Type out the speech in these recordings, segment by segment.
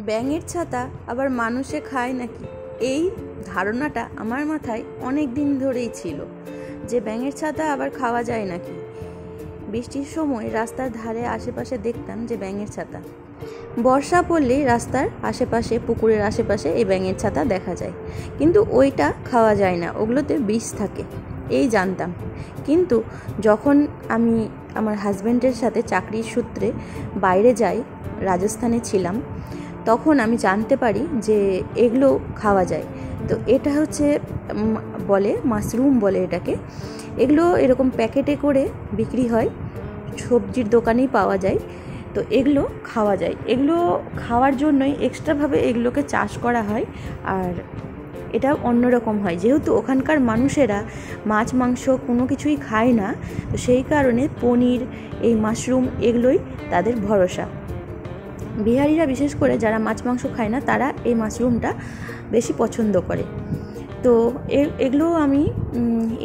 ব্যাঙের ছাতা আবার মানুষে খায় নাকি, এই ধারণাটা আমার মাথায় অনেক দিন ধরেই ছিল যে ব্যাঙের ছাতা আবার খাওয়া যায় নাকি। বৃষ্টির সময় রাস্তার ধারে আশেপাশে দেখতাম যে ব্যাঙের ছাতা, বর্ষা পড়লেই রাস্তার আশেপাশে পুকুরের আশেপাশে এই ব্যাঙের ছাতা দেখা যায়, কিন্তু ওইটা খাওয়া যায় না, ওগুলোতে বিষ থাকে এই জানতাম। কিন্তু যখন আমি আমার হাজব্যান্ডের সাথে চাকরির সূত্রে বাইরে যাই, রাজস্থানে ছিলাম, তখন আমি জানতে পারি যে এগুলো খাওয়া যায়। তো এটা হচ্ছে বলে মাশরুম বলে এটাকে। এগুলো এরকম প্যাকেটে করে বিক্রি হয়, সবজির দোকানেই পাওয়া যায়। তো এগুলো খাওয়া যায়, এগুলো খাওয়ার জন্যই এক্সট্রাভাবে এগুলোকে চাষ করা হয়। আর এটা অন্যরকম হয়, যেহেতু ওখানকার মানুষেরা মাছ মাংস কোনো কিছুই খায় না, তো সেই কারণে পনির, এই মাশরুম এগুলোই তাদের ভরসা। বিহারিরা বিশেষ করে যারা মাছ মাংস খায় না, তারা এই মাশরুমটা বেশি পছন্দ করে। তো এগুলো আমি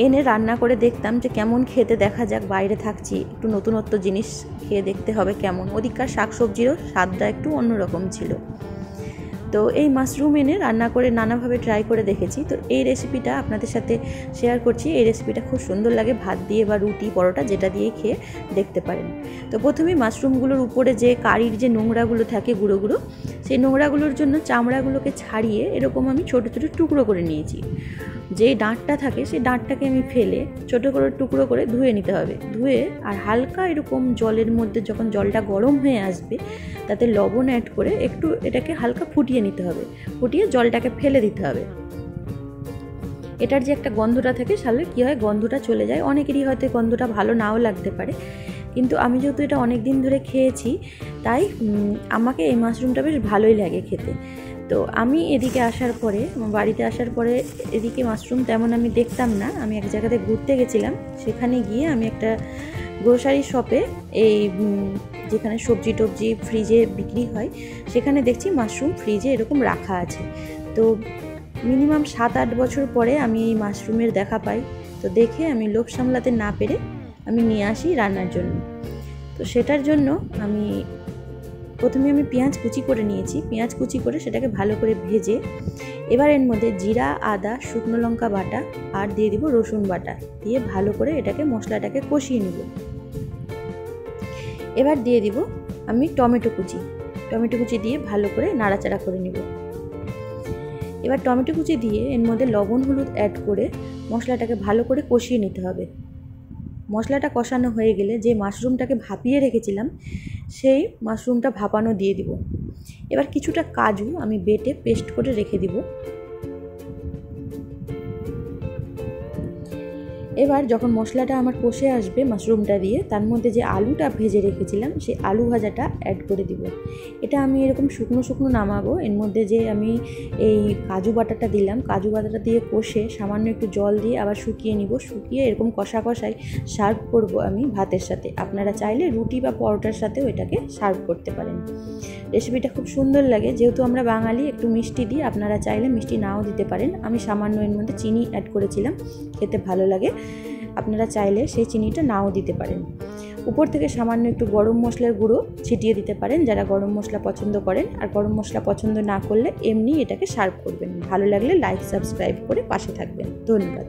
এনে রান্না করে দেখতাম যে কেমন খেতে, দেখা যাক, বাইরে থাকছি, একটু নতুনত্ব জিনিস খেয়ে দেখতে হবে কেমন। ওদিককার শাকসবজিরও স্বাদটা একটু অন্যরকম ছিল। তো এই মাশরুম এনে রান্না করে নানাভাবে ট্রাই করে দেখেছি। তো এই রেসিপিটা আপনাদের সাথে শেয়ার করছি। এই রেসিপিটা খুব সুন্দর লাগে, ভাত দিয়ে বা রুটি পরোটা যেটা দিয়ে খেয়ে দেখতে পারেন। তো প্রথমে মাশরুমগুলোর উপরে যে কারির যে নোংরাগুলো থাকে, গুঁড়ো গুঁড়ো, সেই নোংরাগুলোর জন্য চামড়াগুলোকে ছাড়িয়ে এরকম আমি ছোটো ছোটো টুকরো করে নিয়েছি। যে ডাঁটটা থাকে সেই ডাঁটটাকে আমি ফেলে ছোটো করে টুকরো করে ধুয়ে নিতে হবে। ধুয়ে আর হালকা এরকম জলের মধ্যে যখন জলটা গরম হয়ে আসবে, তাতে লবণ অ্যাড করে একটু এটাকে হালকা ফুটিয়ে নিতে হবে। ফুটিয়ে জলটাকে ফেলে দিতে হবে। এটার যে একটা গন্ধটা থাকে, সালে কী হয়, গন্ধটা চলে যায়। অনেকেরই হয়তো গন্ধটা ভালো নাও লাগতে পারে, কিন্তু আমি যেহেতু এটা অনেক দিন ধরে খেয়েছি, তাই আমাকে এই মাশরুমটা বেশ ভালোই লাগে খেতে। তো আমি এদিকে আসার পরে, বাড়িতে আসার পরে, এদিকে মাশরুম তেমন আমি দেখতাম না। আমি এক জায়গাতে ঘুরতে গেছিলাম, সেখানে গিয়ে আমি একটা গ্রোসারি শপে, এই যেখানে সবজি টবজি ফ্রিজে বিক্রি হয়, সেখানে দেখছি মাশরুম ফ্রিজে এরকম রাখা আছে। তো মিনিমাম 7-8 বছর পরে আমি এই মাশরুমের দেখা পাই। তো দেখে আমি লোভ সামলাতে না পেরে আমি নিয়ে আসি রান্নার জন্য। তো সেটার জন্য প্রথমে আমি পেঁয়াজ কুচি করে নিয়েছি। পেঁয়াজ কুচি করে সেটাকে ভালো করে ভেজে, এবার এর মধ্যে জিরা, আদা, শুকনো লঙ্কা বাটা আর দিয়ে দিব রসুন বাটা, দিয়ে ভালো করে এটাকে মশলাটাকে কষিয়ে নিব। এবার দিয়ে দিব আমি টমেটো কুচি দিয়ে ভালো করে নাড়াচাড়া করে নিব। এবার টমেটো কুচি দিয়ে এর মধ্যে লবণ হলুদ অ্যাড করে মশলাটাকে ভালো করে কষিয়ে নিতে হবে। মশলাটা কষানো হয়ে গেলে যে মাশরুমটাকে ভাপিয়ে রেখেছিলাম, সেই মাশরুমটা ভাপানো দিয়ে দিব। এবার কিছুটা কাজু আমি বেটে পেস্ট করে রেখে দিব। এবার যখন মশলাটা আমার কষে আসবে মাশরুমটা দিয়ে, তার মধ্যে যে আলুটা ভেজে রেখেছিলাম, সেই আলু ভাজাটা অ্যাড করে দিব। এটা আমি এরকম শুকনো শুকনো নামাবো। এর মধ্যে যে আমি এই কাজু বাটাটা দিলাম, কাজু বাটাটা দিয়ে কষে সামান্য একটু জল দিয়ে আবার শুকিয়ে নিব। শুকিয়ে এরকম কষায় সার্ভ করব আমি ভাতের সাথে। আপনারা চাইলে রুটি বা পরোটার সাথেও এটাকে সার্ভ করতে পারেন। রেসিপিটা খুব সুন্দর লাগে, যেহেতু আমরা বাঙালি, একটু মিষ্টি দিই। আপনারা চাইলে মিষ্টি নাও দিতে পারেন। আমি সামান্য এর মধ্যে চিনি অ্যাড করেছিলাম, খেতে ভালো লাগে। আপনারা চাইলে সেই চিনিটা নাও দিতে পারেন। উপর থেকে সামান্য একটু গরম মশলার গুঁড়ো ছিটিয়ে দিতে পারেন, যারা গরম মশলা পছন্দ করেন। আর গরম মশলা পছন্দ না করলে এমনি এটাকে সার্ভ করবেন। ভালো লাগলে লাইক সাবস্ক্রাইব করে পাশে থাকবেন। ধন্যবাদ।